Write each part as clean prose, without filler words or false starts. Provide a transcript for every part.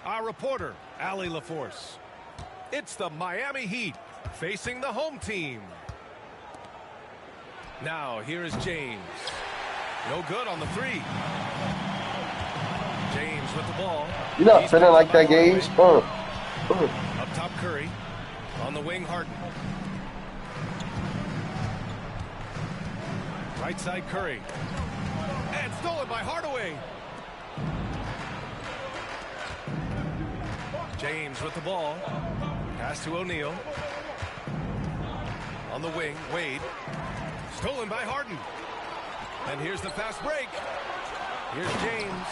Our reporter, Allie LaForce. It's the Miami Heat facing the home team. Now, here is James. No good on the three. James with the ball. You're not feeling like that, Gage. Up top, Curry. On the wing, Harden. Right side, Curry. And stolen by Hardaway. James with the ball. Pass to O'Neal. On the wing, Wade. Stolen by Harden. And here's the fast break. Here's James.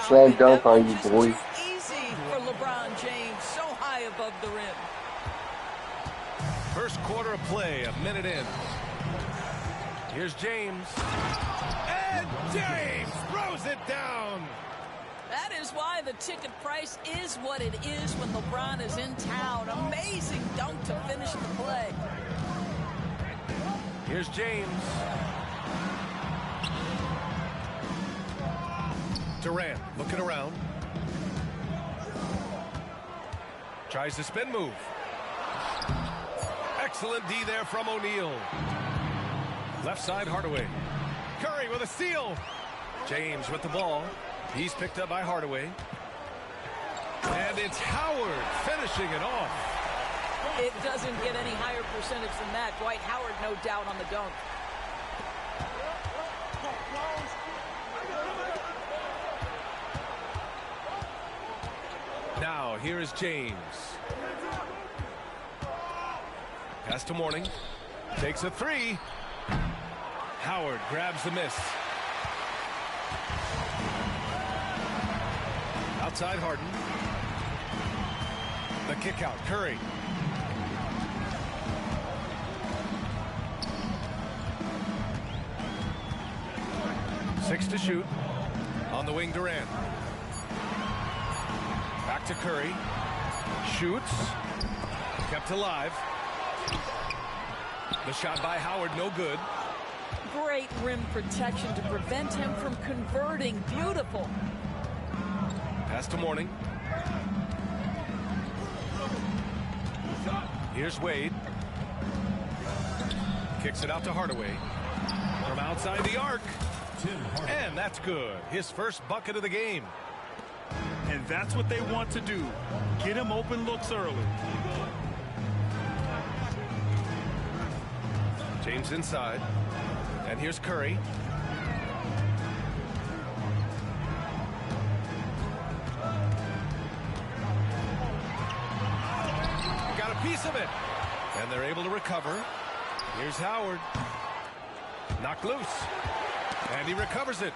Slam dunk on you, boy. Easy for LeBron James. So high above the rim. First quarter of play, a minute in. Here's James. And James throws it down. That is why the ticket price is what it is when LeBron is in town. Amazing dunk to finish the play. Here's James. Durant looking around. Tries the spin move. Excellent D there from O'Neal. Left side, Hardaway. Curry with a steal. James with the ball. He's picked up by Hardaway. And it's Howard finishing it off. It doesn't get any higher percentage than that. Dwight Howard, no doubt, on the dunk. Now, here is James. Pass to Mourning. Takes a three. Howard grabs the miss. Outside Harden. The kick out, Curry. Six to shoot. On the wing, Durant. Back to Curry. Shoots. Kept alive. The shot by Howard, no good. Great rim protection to prevent him from converting. Beautiful. Pass to Mourning. Here's Wade. Kicks it out to Hardaway. From outside the arc. And that's good. His first bucket of the game. And that's what they want to do. Get him open looks early. James inside. And here's Curry. Got a piece of it. And they're able to recover. Here's Howard. Knocked loose. And he recovers it.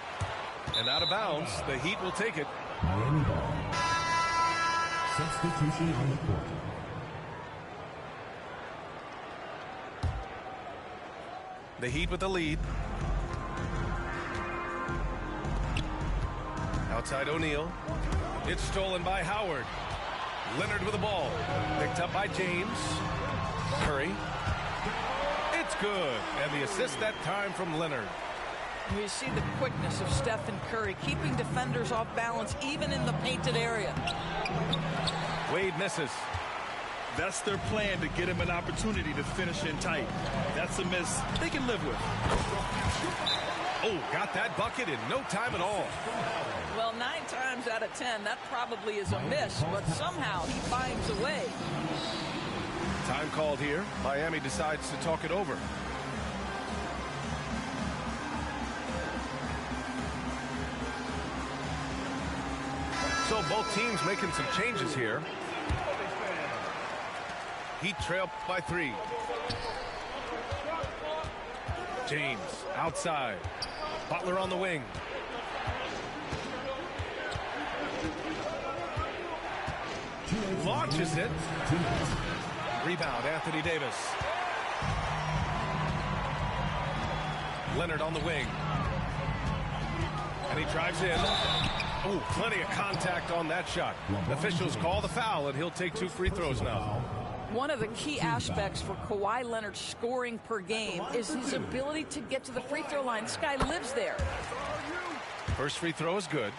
And out of bounds, the Heat will take it. Miami ball. Substitution on the court. The Heat with the lead. Outside O'Neal. It's stolen by Howard. Leonard with the ball. Picked up by James. Curry. It's good. And the assist that time from Leonard. You see the quickness of Stephen Curry, keeping defenders off balance even in the painted area. Wade misses. That's their plan, to get him an opportunity to finish in tight. That's a miss they can live with. Oh, got that bucket in no time at all. Well, 9 times out of 10, that probably is a miss, but somehow he finds a way. Time called here. Miami decides to talk it over. So both teams making some changes here. Heat trail by 3. James outside. Butler on the wing. Launches it. Rebound, Anthony Davis. Leonard on the wing. And he drives in. Oh, plenty of contact on that shot. Officials call the foul, and he'll take 2 free throws now. One of the key aspects for Kawhi Leonard's scoring per game is his ability to get to the free throw line. This guy lives there. First free throw is good.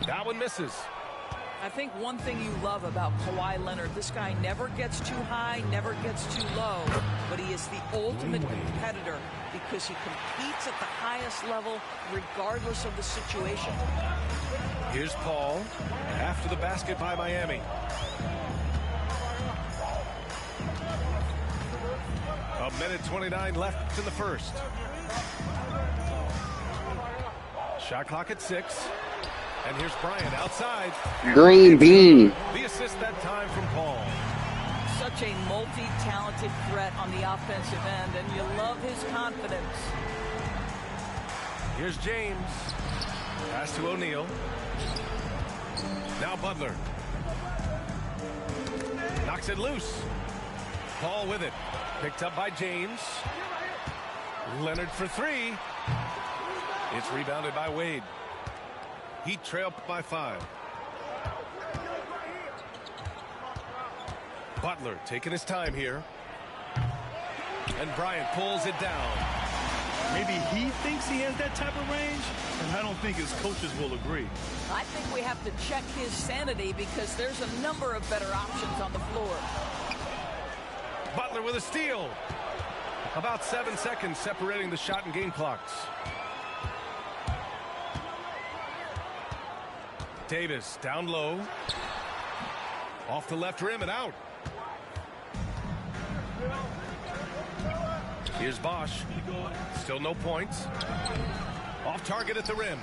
That one misses. I think one thing you love about Kawhi Leonard, this guy never gets too high, never gets too low, but he is the ultimate competitor because he competes at the highest level regardless of the situation. Here's Paul after the basket by Miami. A minute 29 left in the first. Shot clock at 6. And here's Bryant outside. Green bean. The assist that time from Paul. Such a multi-talented threat on the offensive end, and you love his confidence. Here's James. Pass to O'Neal. Now Butler. Knocks it loose. Paul with it. Picked up by James. Leonard for 3. It's rebounded by Wade. Heat trail by 5. Butler taking his time here. And Bryant pulls it down. Maybe he thinks he has that type of range, and I don't think his coaches will agree. I think we have to check his sanity because there's a number of better options on the floor. Butler with a steal. About 7 seconds separating the shot and game clocks. Davis down low. Off the left rim and out. Here's Bosch. Still no points. Off target at the rim.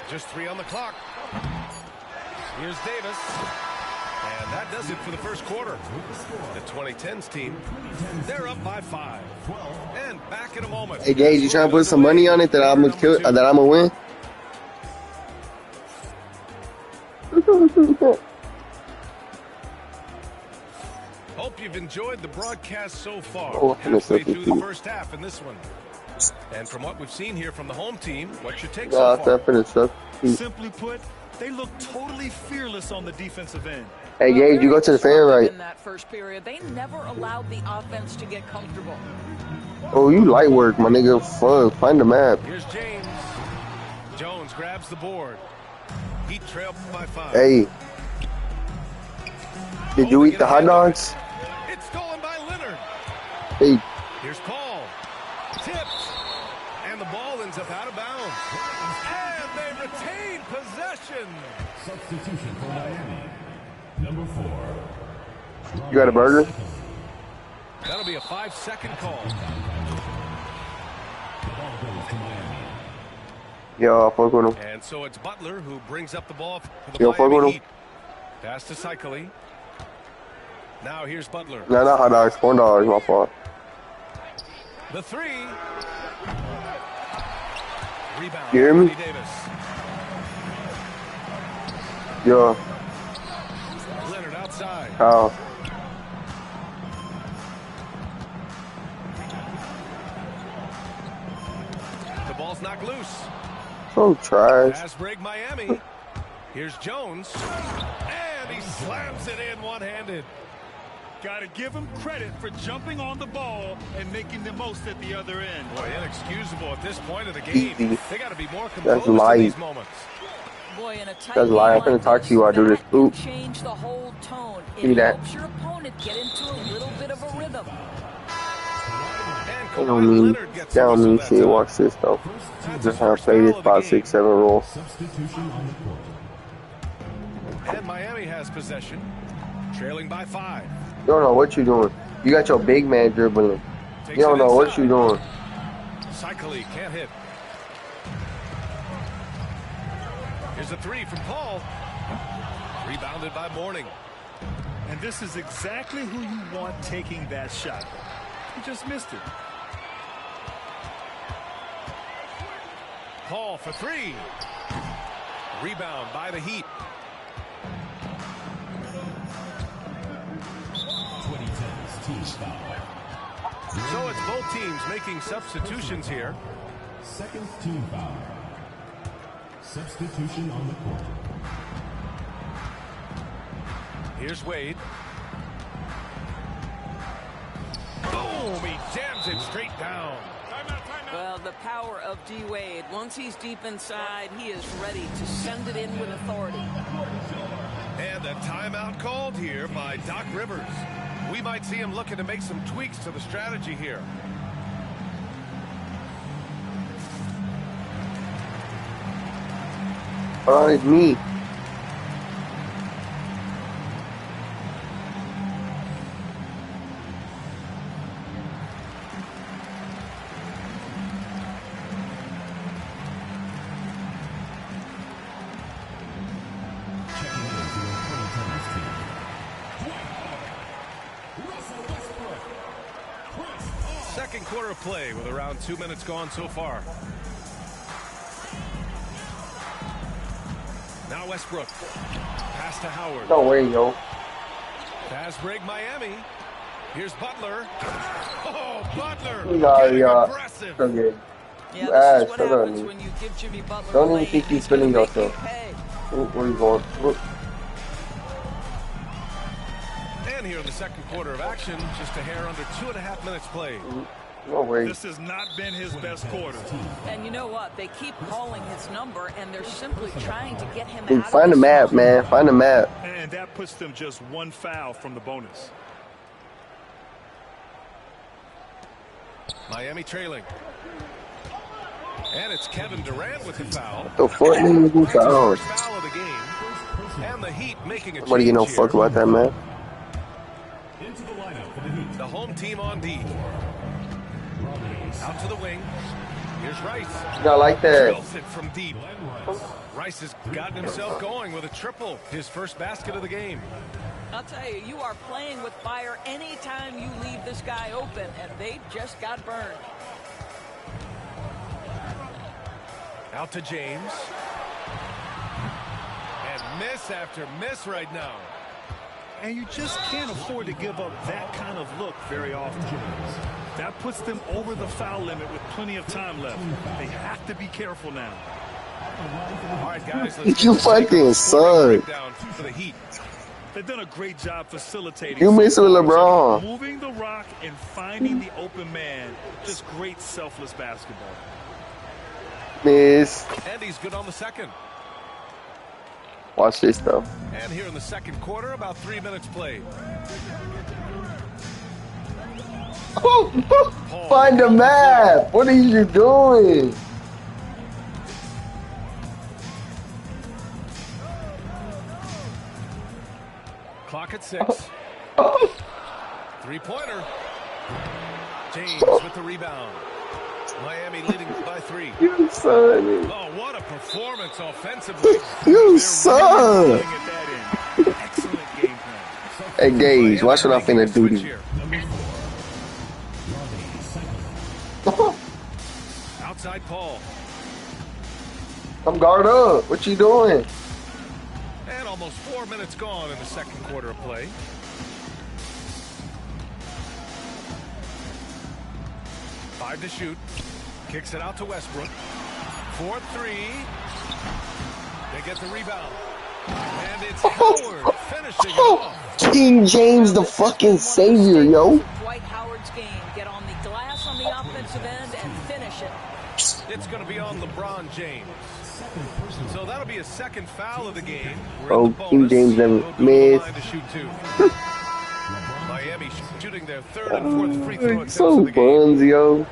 Just 3 on the clock. Here's Davis. And that does it for the first quarter. The 2010s team, they're up by 5. And back in a moment. Hey, Gage, you trying to put some money on it that I'm gonna kill, that I'm gonna win? Hope you've enjoyed the broadcast so far. Oh, Halfway through the first half in this one. And from what we've seen here from the home team, what's your take so far? Simply put, they look totally fearless on the defensive end. Hey, Gage, you go to the fan right. In that first period, they never allowed the offense to get comfortable. Oh, you light work, my nigga. Fun. Find the map. Here's James. Jones grabs the board. Heat trail by 5. Hey. Did you eat the hot dogs? It's stolen by Leonard. Hey. Here's Paul. Tipped. And the ball ends up out of bounds. And they retain possession. Substitution for Miami. Number 4. You got a burger? That'll be a 5-second call. The ball goes to Miami. Yo, fuck with him. And so it's Butler who brings up the ball for the Yo, fuck with Miami him. Heat. Pass to Cycli. Now here's Butler. No, not hot dogs. Corn dogs. My fault. The 3. Rebound. You hear me? Anthony Davis. Yo. Leonard outside. How? The ball's knocked loose. So trash. Pass break Miami. Here's Jones. And he slams it in one-handed. Got to give him credit for jumping on the ball and making the most at the other end. Boy, inexcusable at this point of the game. Easy. They got to be more composed That's light. in these moments. Boy, in a tight That's light. I'm game finna like talk to you while I do this. that can Oop. change the whole tone. See It that? helps your opponent get into a little bit of a rhythm. And That don't Kawhi mean, Leonard gets that don't the mean whistle that shit. time. Watch this, though. That's Just the how to first play this foul of the 5, game. 6, 7 rule. Substitution on the court. And Miami has possession, trailing by 5. You don't know what you're doing. You got your big man dribbling. Takes You don't it know what inside. you're doing. Cycli can't hit. Here's a 3 from Paul. Rebounded by Mourning. And this is exactly who you want taking that shot. He just missed it. Paul for 3. Rebound by the Heat. 2010's team foul. So it's both teams making substitutions here. Second team foul. Substitution on the court. Here's Wade. Boom! He jams it straight down. Well, the power of D-Wade. Once he's deep inside, he is ready to send it in with authority. And a timeout called here by Doc Rivers. We might see him looking to make some tweaks to the strategy here. Oh, it's me. Second quarter of play with around 2 minutes gone so far. Now Westbrook. Pass to Howard. No way, yo. Pass break Miami. Here's Butler. Oh, Butler. Aggressive. Okay. Yeah, this is what happens when you give Jimmy Butler Don't a even lane. think he's He's gonna feeling make yourself. you pay. Where you going? And here in the second quarter of action, just a hair under 2.5 minutes played. No way. This has not been his best quarter. And you know what? They keep calling his number, and they're simply trying to get him Dude, out find of the map, man. Find the map. And that puts them just one foul from the bonus. Miami trailing. And it's Kevin Durant with the foul. The fuck nigga do foul? First foul of the game. And the Heat making a Nobody get no change fuck here. about that, man. Into the lineup for the Heat. The home team on D. Out to the wing. Here's Rice. Y'all like that? Drills it from deep. Rice has gotten himself going with a triple. His first basket of the game. I'll tell you, you are playing with fire anytime you leave this guy open, and they just got burned. Out to James. And miss after miss right now. And you just can't afford to give up that kind of look very often. That puts them over the foul limit with plenty of time left. They have to be careful now. All right, guys. Let's You get the fucking suck. breakdown for the Heat. They've done a great job facilitating. You miss with LeBron. Moving the rock and finding the open man. Just great selfless basketball. Miss. And he's good on the second. Watch this, though. And here in the second quarter, about 3 minutes played. Find the map. What are you doing? Clock at 6. Three-pointer. James with the rebound. Miami leading by 3. You son. Oh, what a performance offensively. You son. Putting at that end. Excellent game plan. Hey, Gage, watch what I'm finna do to you. Here. Outside Paul. Come guard up. What you doing? And almost 4 minutes gone in the second quarter of play. Five to shoot. Kicks it out to Westbrook. 4-3. They get the rebound. And it's Howard finishing it off. King James, the fucking savior, yo. Dwight Howard's game. Get on the glass on the offensive end and finish it. It's going to be on LeBron James. So that'll be a second foul of the game. We're Oh, in the King bonus. James never They'll go to the missed. line to shoot 2. Miami shooting their third and fourth free throw attempts So of the game. buns, yo.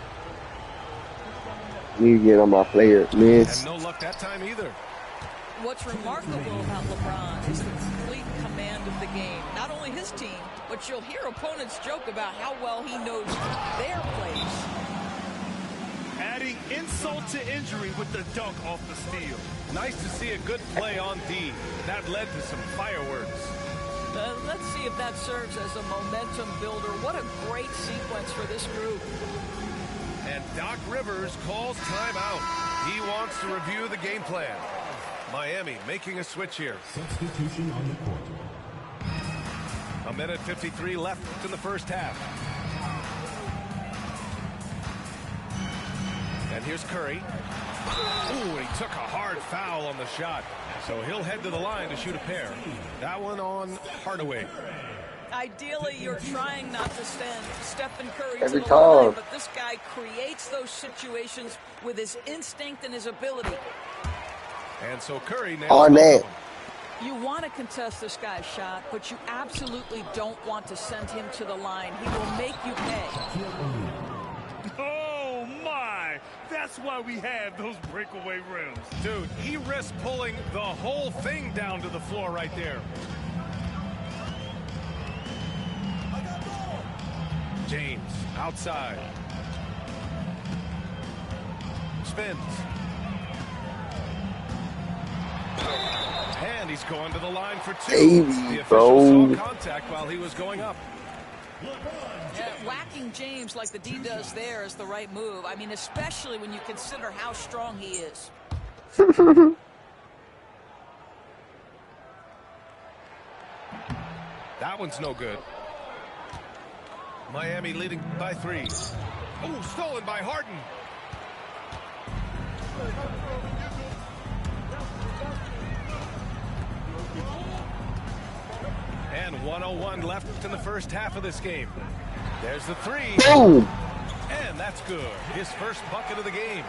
Need to get on my player. Miss. And no luck that time either. What's remarkable about LeBron is the complete command of the game. Not only his team, but you'll hear opponents joke about how well he knows their plays. Adding insult to injury with the dunk off the steal. Nice to see a good play on D. That led to some fireworks. Let's see if that serves as a momentum builder. What a great sequence for this group. And Doc Rivers calls timeout. He wants to review the game plan. Miami making a switch here. Substitution on the court. A minute 53 left in the first half. And here's Curry. Ooh, he took a hard foul on the shot. So he'll head to the line to shoot a pair. That one on Hardaway. ideally, you're trying not to send Stephen Curry Every to the line, time. but this guy creates those situations with his instinct and his ability. And so Curry nails On both of net. them. You want to contest this guy's shot, but you absolutely don't want to send him to the line. He will make you pay. Oh, my. That's why we have those breakaway rims. Dude, he risked pulling the whole thing down to the floor right there. James outside. Spins. And he's going to the line for two. Baby, The official bro. saw contact while he was going up. Yeah, whacking James like the D does there is the right move. I mean, especially when you consider how strong he is. That one's no good. Miami leading by 3. Oh, stolen by Harden. And 1:01 left in the first half of this game. There's the 3. Boom. And that's good. His first bucket of the game.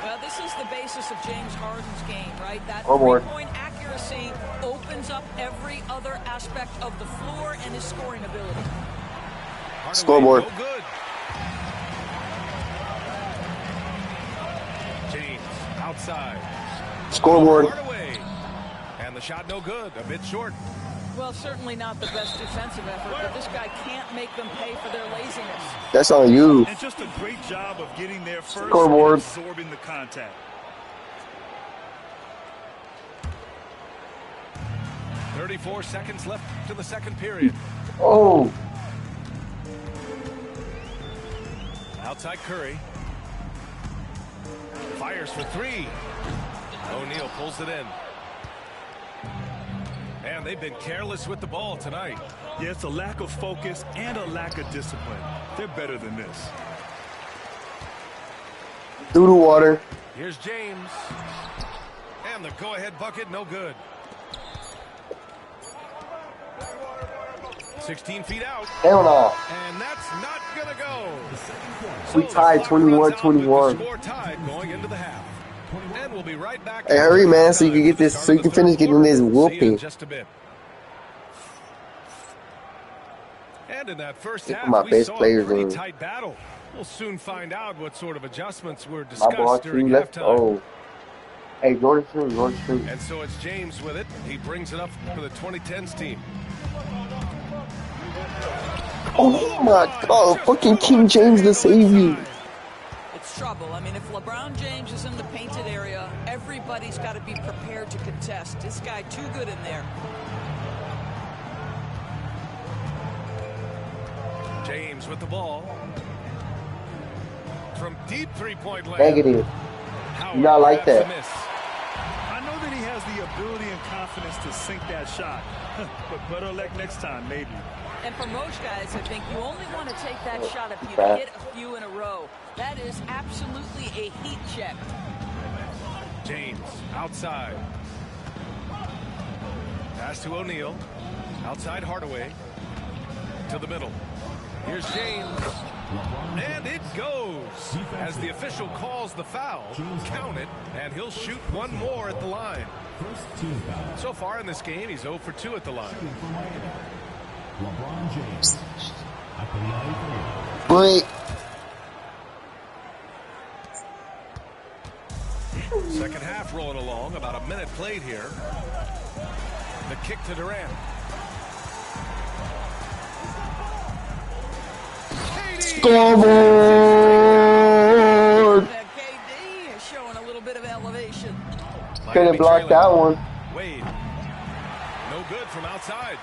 Well, this is the basis of James Harden's game, right? That One more. three-point accuracy opens up every other aspect of the floor and his scoring ability. Hardaway, Scoreboard. no good. James outside. Scoreboard. Hardaway. And the shot no good. A bit short. Well, certainly not the best defensive effort, but this guy can't make them pay for their laziness. That's on you. And just a great job of getting there first Scoreboard. and absorbing the contact. 34 seconds left to the second period. Oh. Outside Curry. Fires for 3. O'Neal pulls it in. And they've been careless with the ball tonight. Yeah, it's a lack of focus and a lack of discipline. They're better than this. Through the water. Here's James. And the go-ahead bucket, no good. 16 feet out. Hell no. And that's not going to go. We tied 21-21. Score tied going into the half. And we'll be right back. Hey, hurry, man, so you can get this, so you can finish getting this See you in whooping. just a bit. And in that first Get half, my we best saw a players pretty in. tight battle. We'll soon find out what sort of adjustments were My ball, discussed 2 during left. halftime. Oh. Hey, Jordan Street, Jordan Street. And so it's James with it. He brings it up for the 2010s team. Oh my God, fucking King James the Savior. It's trouble. I mean, if LeBron James is in the painted area, everybody's got to be prepared to contest. This guy too good in there. James with the ball. From deep three-point land. Negative. Howard You not like grabs that. the miss. I know that he has the ability and confidence to sink that shot. But better luck next time, maybe. And for most guys, I think you only want to take that shot if you Bad. hit a few in a row. That is absolutely a heat check. James outside. Pass to O'Neal. Outside Hardaway. To the middle. Here's James. And it goes. As the official calls the foul, count it, and he'll shoot one more at the line. First team foul. So far in this game, he's 0 for 2 at the line. For Miami, LeBron James. At the line for Break. Second half rolling along, about a minute played here. The kick to Durant. Scoreboard. That KD is showing a little bit of elevation. Could have blocked that one. Wade. No good from outside.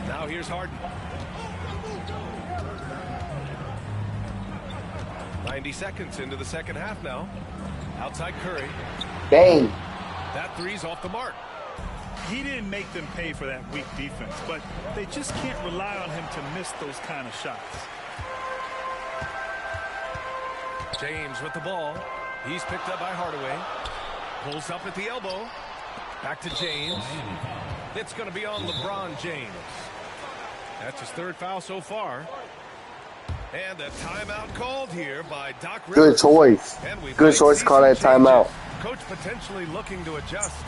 Now here's Harden. 90 seconds into the second half now. Outside Curry. Bang. That three's off the mark. He didn't make them pay for that weak defense, but they just can't rely on him to miss those kind of shots. James with the ball. He's picked up by Hardaway. Pulls up at the elbow. Back to James. It's going to be on LeBron James. That's his third foul so far. And a timeout called here by Doc Rivers. Good choice. Good choice to call that timeout. Coach potentially looking to adjust.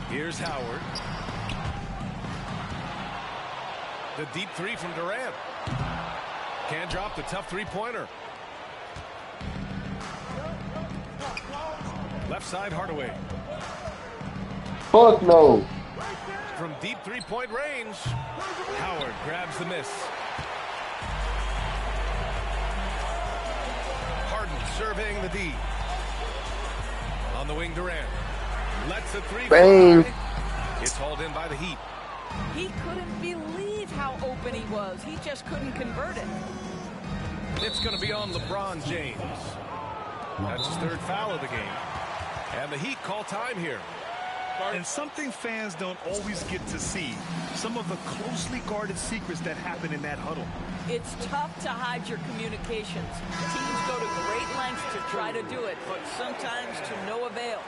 Here's Howard. The deep three from Durant. Can't drop the tough three-pointer. Left side, Hardaway. Fuck no. From deep three-point range, Howard grabs the miss. Harden serving the D. On the wing, Durant. Lets the three Bang. fly. It's hauled in by the Heat. He couldn't believe how open he was. He just couldn't convert it. It's going to be on LeBron James. That's his third foul of the game. And the Heat call time here. And something fans don't always get to see. Some of the closely guarded secrets that happen in that huddle. It's tough to hide your communications. Teams go to great lengths to try to do it, but sometimes to no avail.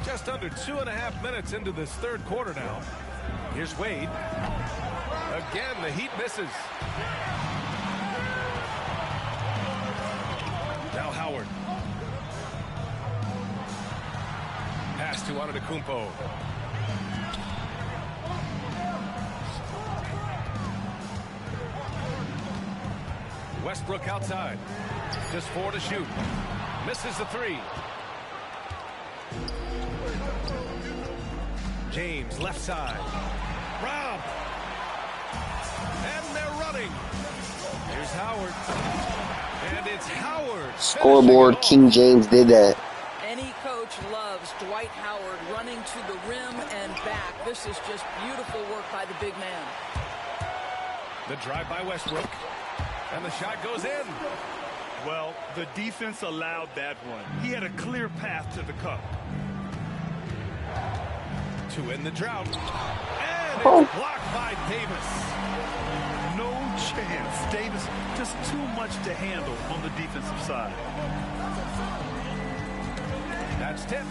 Just under 2.5 minutes into this third quarter now. Here's Wade. Again, the Heat misses. Now Howard. Pass to Antetokounmpo. Westbrook outside. Just 4 to shoot. Misses the three. James, left side. Rob. And they're running. Here's Howard. And it's Howard. Scoreboard, King James did that. Any coach loves Dwight Howard running to the rim and back. This is just beautiful work by the big man. The drive by Westbrook. And the shot goes in. Well, the defense allowed that one. He had a clear path to the cup. To end the drought. And it's blocked by Davis. No chance. Davis just too much to handle on the defensive side. That's tipped.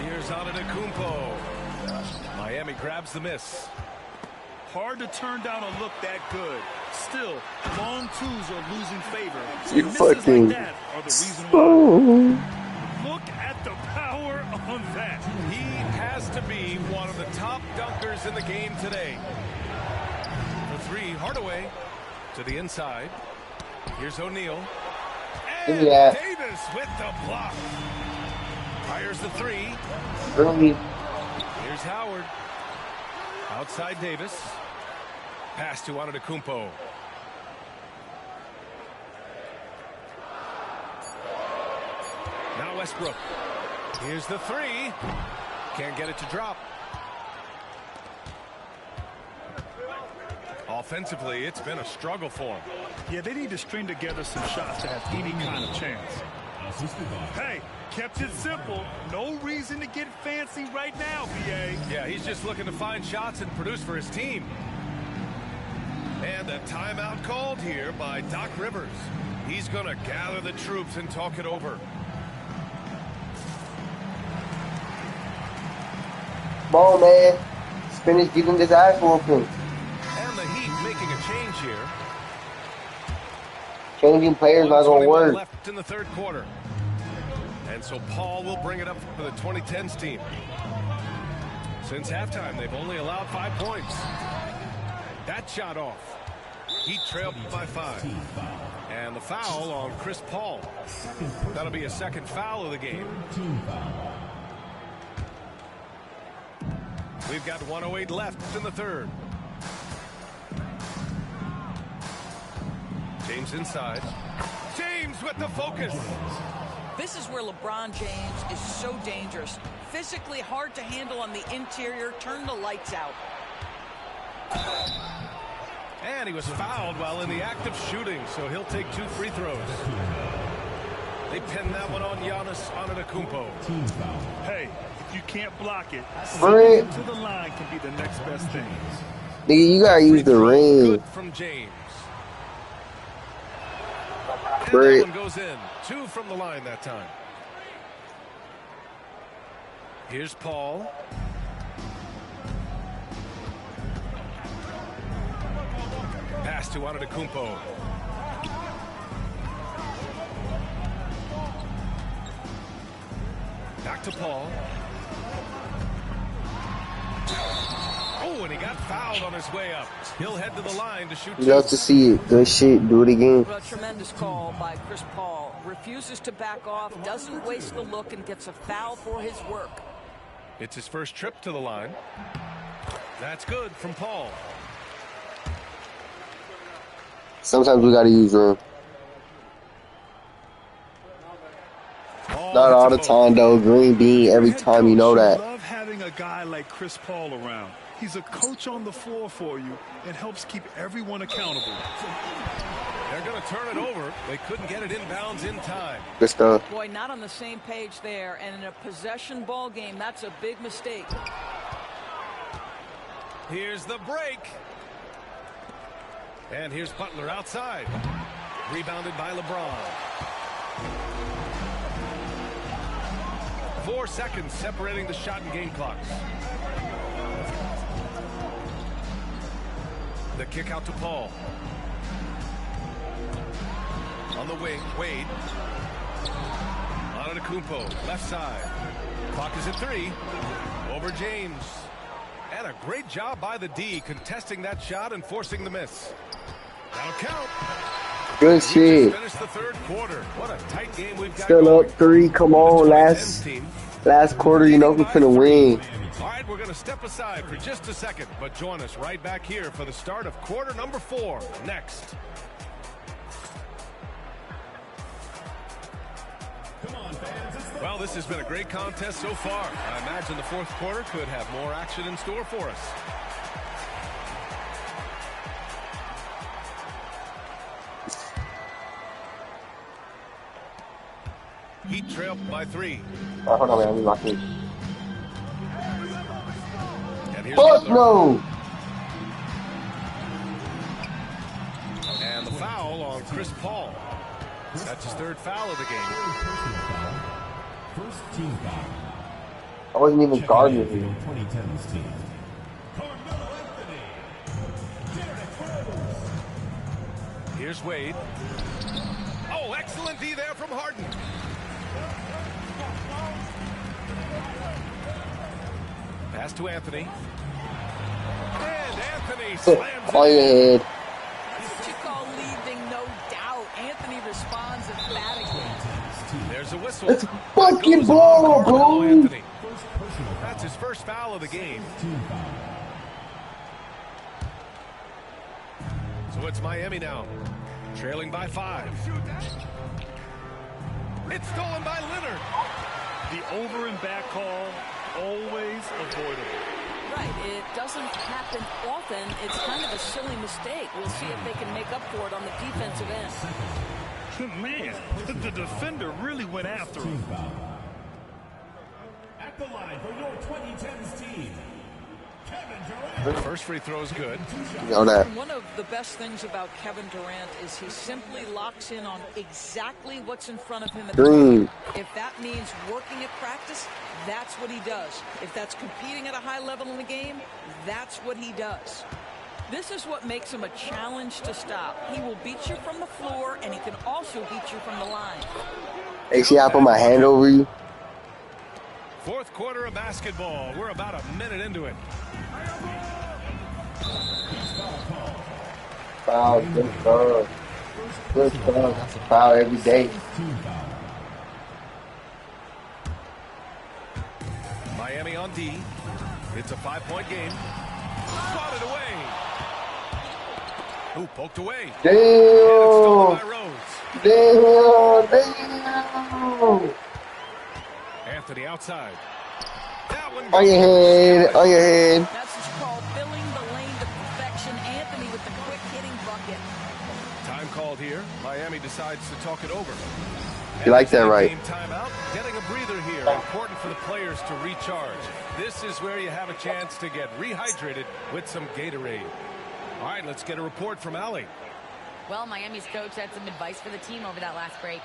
Here's Antetokounmpo. Miami grabs the miss. Hard to turn down a look that good. Still, long twos are losing favor. You Misses fucking like that are the reason why. Look at the power on that. He has to be one of the top dunkers in the game today. For three, Hardaway to the inside. Here's O'Neal. And Davis with the block. Fires the three. Early. Here's Howard. Outside Davis. Pass to Antetokounmpo. Now Westbrook. Here's the three. Can't get it to drop. Offensively, it's been a struggle for him. Yeah, they need to string together some shots to have any kind of chance. Hey, kept it simple. No reason to get fancy right now, BA. Yeah, he's just looking to find shots and produce for his team. And a timeout called here by Doc Rivers. He's going to gather the troops and talk it over. Come on, man. Spinach getting this eye open. And the Heat making a change here. Changing players not going to work. Left in the third quarter. And so Paul will bring it up for the 2010s team. Since halftime, they've only allowed 5 points. That shot off. Heat trailed by 5. And the foul on Chris Paul. That'll be a second foul of the game. We've got 1:08 left in the third. James inside. James with the focus. This is where LeBron James is so dangerous. Physically hard to handle on the interior. Turn the lights out. And he was fouled while in the act of shooting, so he'll take 2 free throws. They pinned that one on Giannis Antetokounmpo. Team foul. Hey, if you can't block it, Brent. to the line can be the next best thing. Nigga, you gotta use the ring. Good from James. And Brent. that one goes in. 2 from the line that time. Here's Paul. Pass to Antetokounmpo. Back to Paul. Oh, and he got fouled on his way up. He'll head to the line to shoot 2. Love to see it. Good shit. Do it again. A tremendous call by Chris Paul. Refuses to back off, doesn't waste the look, and gets a foul for his work. It's his first trip to the line. That's good from Paul. Sometimes we gotta use rim. Not all the time though. Green bean every Head time, you know coach that. love having a guy like Chris Paul around. He's a coach on the floor for you and helps keep everyone accountable. They're going to turn it over. They couldn't get it inbounds in time. Good stuff. Boy, not on the same page there. And in a possession ball game, that's a big mistake. Here's the break. And here's Butler outside. Rebounded by LeBron. 4 seconds separating the shot and game clocks. The kick out to Paul. On the wing, Wade. Antetokounmpo, left side. Clock is at 3. Over James. And a great job by the D contesting that shot and forcing the miss. That'll count. Good We just shit. finished the 3rd quarter. What a tight game we've got Still going. up 3. Come on, The last 2010 team. quarter. You know we're finna win. All right, we're going to step aside for just a second, but join us right back here for the start of quarter number 4 next. Well, this has been a great contest so far. I imagine the 4th quarter could have more action in store for us. Heat trail by 3. Oh, hold on, man. Let me lock in. And here's Fuck Butler. no! And the foul on Chris Paul. That's his 3rd foul of the game. First team foul. I wasn't even guarding Checking in him. for your 2010's team. Here's Wade. Oh, excellent D there from Harden. Pass to Anthony. And Anthony slams On it your in. head. That's what you call leaving no doubt. Anthony responds emphatically. There's a whistle. Let's That fucking goes ball, on Carmelo bro. Anthony. That's his first foul of the game. Team foul. So it's Miami now, trailing by 5. It's stolen by Leonard. The over and back call, always avoidable. Right, it doesn't happen often. It's kind of a silly mistake. We'll see if they can make up for it on the defensive end. Man, the defender really went after him. Team foul. At the line for your 2010's team, Kevin Durant. First free throw is good. You know that. One of the best things about Kevin Durant is he simply locks in on exactly what's in front of him at the Green. moment. If that means working at practice, that's what he does. If that's competing at a high level in the game, that's what he does. This is what makes him a challenge to stop. He will beat you from the floor, and he can also beat you from the line. Hey, see how I put my hand over you? 4th quarter of basketball. We're about a minute into it. Foul, good stuff. Good stuff. That's a foul every day. Team foul. Miami on D. It's a 5-point game. Swatted away. Ooh, poked away. And it's stolen Damn. by Rose. Damn. Anthony outside. That one On your head, on your head. That's what's called filling the lane to perfection. Anthony with the quick hit called here. Miami decides to talk it over. You like that, right? Game timeout. Getting a breather here. Important for the players to recharge. This is where you have a chance to get rehydrated with some Gatorade. All right, let's get a report from Allie. Well, Miami's coach had some advice for the team over that last break.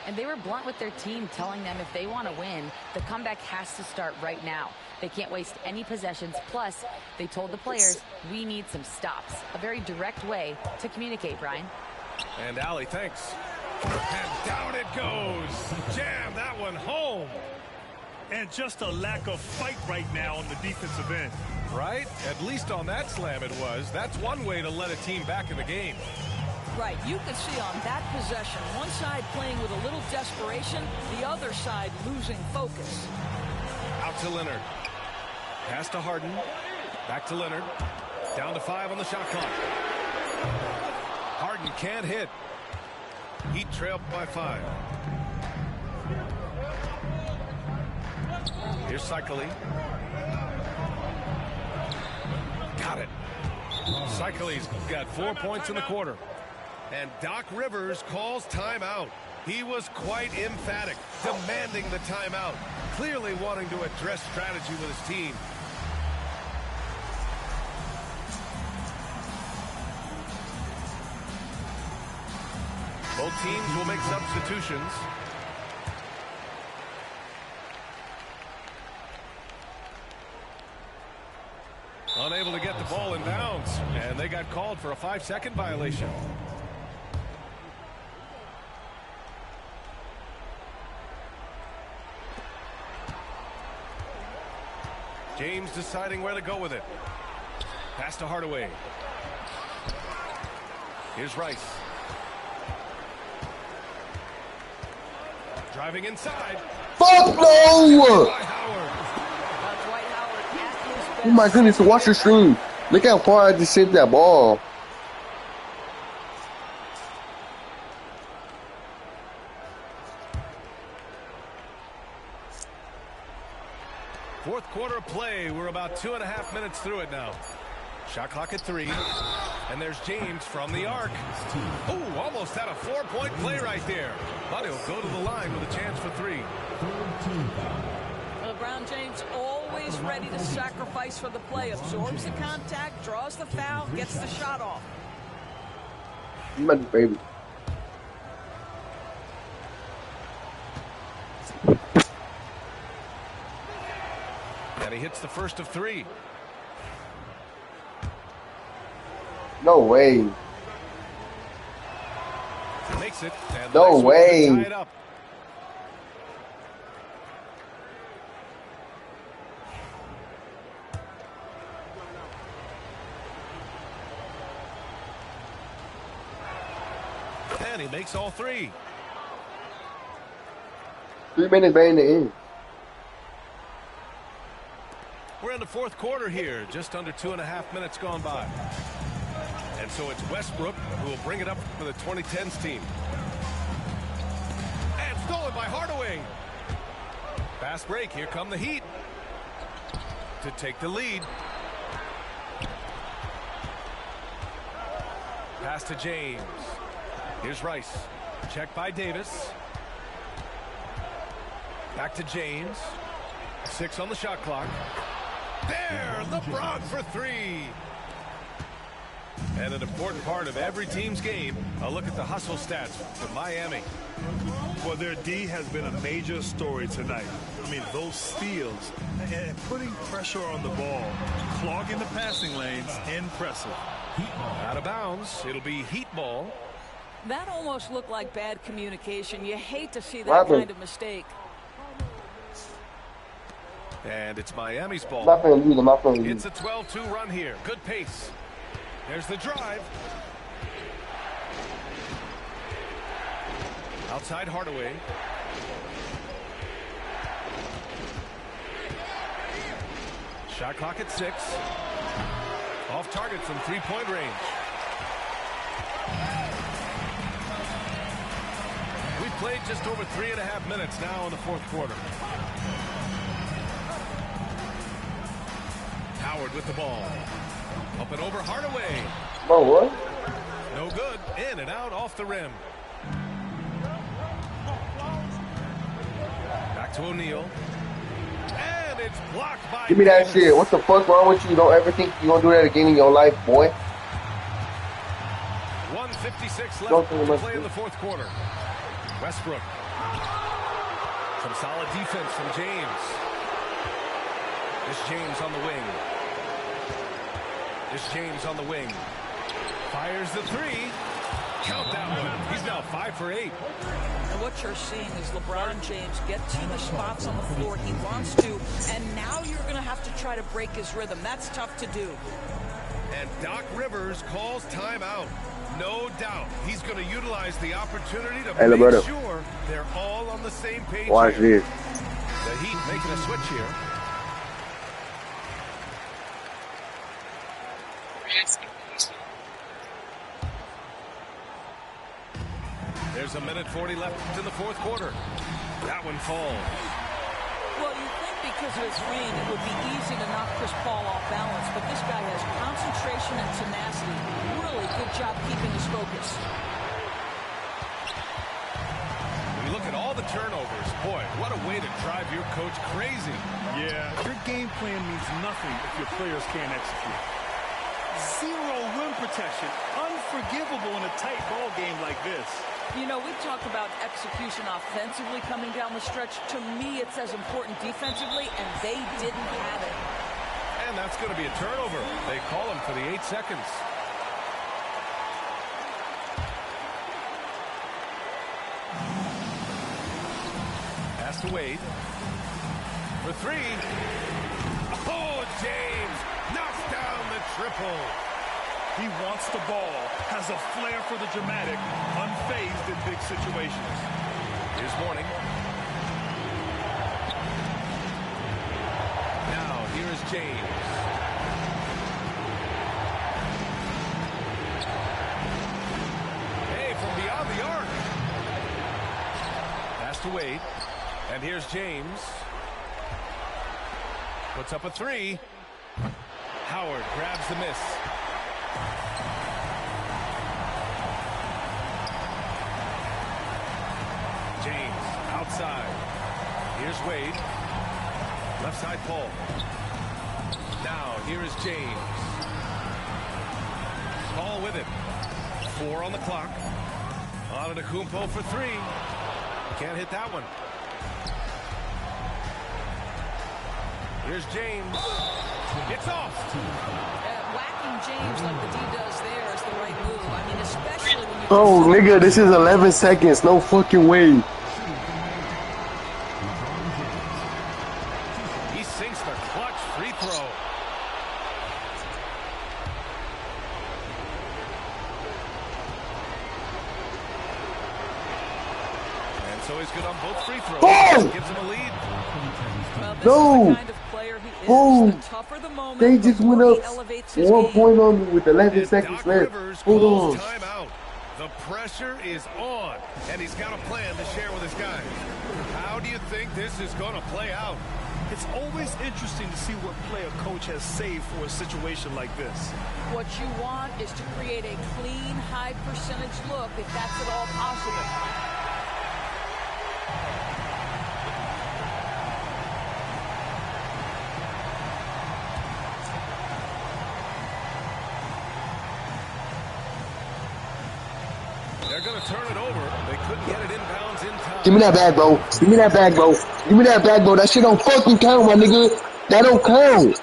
And they were blunt with their team, telling them if they want to win, the comeback has to start right now. They can't waste any possessions. Plus, they told the players, we need some stops. A very direct way to communicate, Brian. And Allie, thanks. And down it goes. Jam that one home. And just a lack of fight right now on the defensive end. Right? At least on that slam it was. That's one way to let a team back in the game. Right, you can see on that possession, one side playing with a little desperation, the other side losing focus. Out to Leonard. Pass to Harden. Back to Leonard. Down to 5 on the shot clock. Harden can't hit. Heat trailed by 5. Here's Cycli. Got it. Cycli's got 4 points in the quarter. And Doc Rivers calls timeout. He was quite emphatic, demanding the timeout, clearly wanting to address strategy with his team. Both teams will make substitutions. Unable to get the ball in bounds, and they got called for a 5-second violation. James deciding where to go with it. Pass to Hardaway. Here's Rice. Driving inside. Fuck no! Oh my goodness, watch the stream. Look how far I just sent that ball. Fourth quarter of play. We're about 2.5 minutes through it now. Shot clock at 3. And there's James from the arc. Oh, almost had a 4-point play right there. But he'll go to the line with a chance for 3. LeBron James always ready to sacrifice for the play. Absorbs the contact, draws the foul, gets the shot off. My baby. And he hits the first of 3. No way. Makes it. And No nice way. Tie it up. And he makes all 3. 3 minutes back in the end. We're in the fourth quarter here. Just under 2.5 minutes gone by. And so it's Westbrook who will bring it up for the 2010s team. And stolen by Hardaway. Fast break. Here come the Heat to take the lead. Pass to James. Here's Rice. Check by Davis. Back to James. 6 on the shot clock. There, LeBron for 3. And an important part of every team's game, a look at the hustle stats for Miami. Well, their D has been a major story tonight. I mean, those steals and putting pressure on the ball, clogging the passing lanes, impressive. Out of bounds, it'll be Heat ball. That almost looked like bad communication. You hate to see that kind of mistake. And it's Miami's ball. My friend lead, my friend lead. It's a 12-2 run here. Good pace. There's the drive. Outside Hardaway. Shot clock at 6. Off target from 3-point range. We've played just over 3.5 minutes now in the fourth quarter. Howard with the ball. Up and over Hardaway. Oh, what? No good. In and out off the rim. Back to O'Neal. And it's blocked by Give me that Davis. shit. What the fuck wrong with you? Don't ever think you're gonna do that again in your life, boy. 1:56 Don't left think to about play in it. the fourth quarter. Westbrook. Some solid defense from James. This James on the wing. This James on the wing. Fires the three. Count that one. He's now 5 for 8. And what you're seeing is LeBron James get to the spots on the floor he wants to, and now you're going to have to try to break his rhythm. That's tough to do. And Doc Rivers calls timeout. No doubt he's going to utilize the opportunity to Hey, make Roberto. sure they're all on the same page. Watch here. this. The Heat making a switch here. There's a minute 40 left in the fourth quarter. That one falls. Well, you think because of his range, it would be easy to knock Chris Paul off balance, but this guy has concentration and tenacity. Really good job keeping his focus. When you look at all the turnovers, boy, what a way to drive your coach crazy. Yeah, your game plan means nothing if your players can't execute. Zero rim protection. Unforgivable in a tight ball game like this. You know, we talk about execution offensively coming down the stretch. To me, it's as important defensively, and they didn't have it. And that's going to be a turnover. They call him for the 8 seconds. Pass to Wade. For three. Oh, James knocks down the triple. He wants the ball, has a flair for the dramatic, unfazed in big situations. Here's Mourning. Now, here is James. Hey, from beyond the arc. Pass to Wade. And here's James. Puts up a three. Howard grabs the miss. James outside. Here's Wade. Left side Paul. Now here is James. Paul with it. 4 on the clock. Antetokounmpo for three. Can't hit that one. Here's James. It's off. Whacking James like the D does there is the right move. I mean, especially when you... Oh, nigga, this is 11 seconds. No fucking way. He sinks the clutch free throw. And so he's good on both free throws. Oh! Gives him a lead. Well, this No. is the kind of player he is. Oh. The tougher the moment, They the just more went he up elevates his 1 game. point on me with 11 And seconds Doc left. Rivers Hold calls on. timeout. The pressure is on, and he's got a plan to share with his guys. How do you think this is going to play out? It's always interesting to see what play a coach has saved for a situation like this. What you want is to create a clean, high percentage look if that's at all possible. They're going to turn it over. They couldn't get it inbounds in time. Give me that bag, bro. Give me that bag, bro. Give me that bag, bro. That shit don't fucking count, my nigga. That don't count.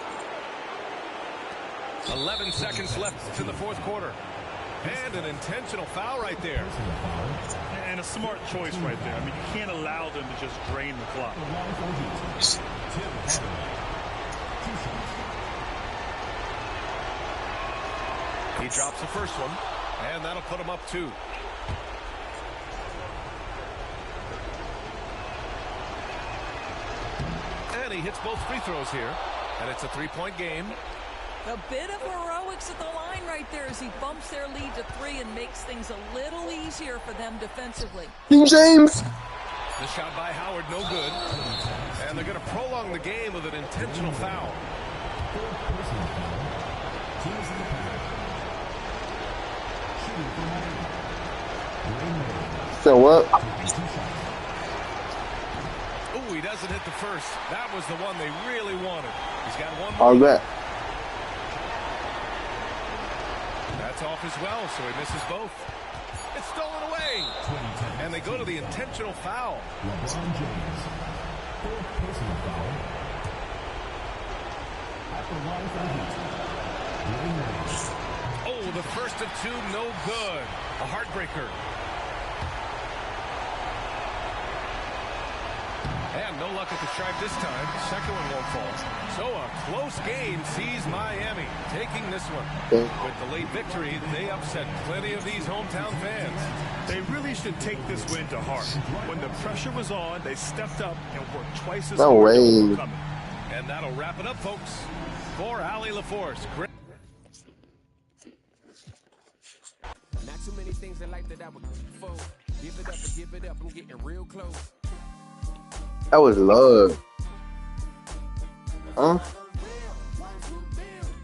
11 seconds left in the fourth quarter. And an intentional foul right there. And a smart choice right there. I mean, you can't allow them to just drain the clock. He drops the first one, and that'll put him up 2. And he hits both free throws here, and it's a 3-point game. A bit of heroics at the line right there as he bumps their lead to 3 and makes things a little easier for them defensively. King James. The shot by Howard, no good. And they're going to prolong the game with an intentional foul. So what? Oh, he doesn't hit the first. That was the one they really wanted. He's got one more. All that. That's off as well, so he misses both. It's stolen away. And they go to the intentional foul. LeBron James. Fourth personal foul. At the line for the Heat. Oh, the first of two, no good. A heartbreaker. And no luck at the stripe this time. Second one won't fall. So a close game sees Miami taking this one. With the late victory, they upset plenty of these hometown fans. They really should take this win to heart. When the pressure was on, they stepped up and worked twice as No hard way. to overcome it. And that'll wrap it up, folks. For Allie LaForce. Great. Not too many things in life that I would for. Give it up and give it up. I'm getting real close. That was love. Huh?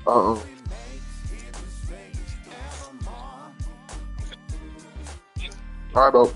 Uh-uh. All right, bro.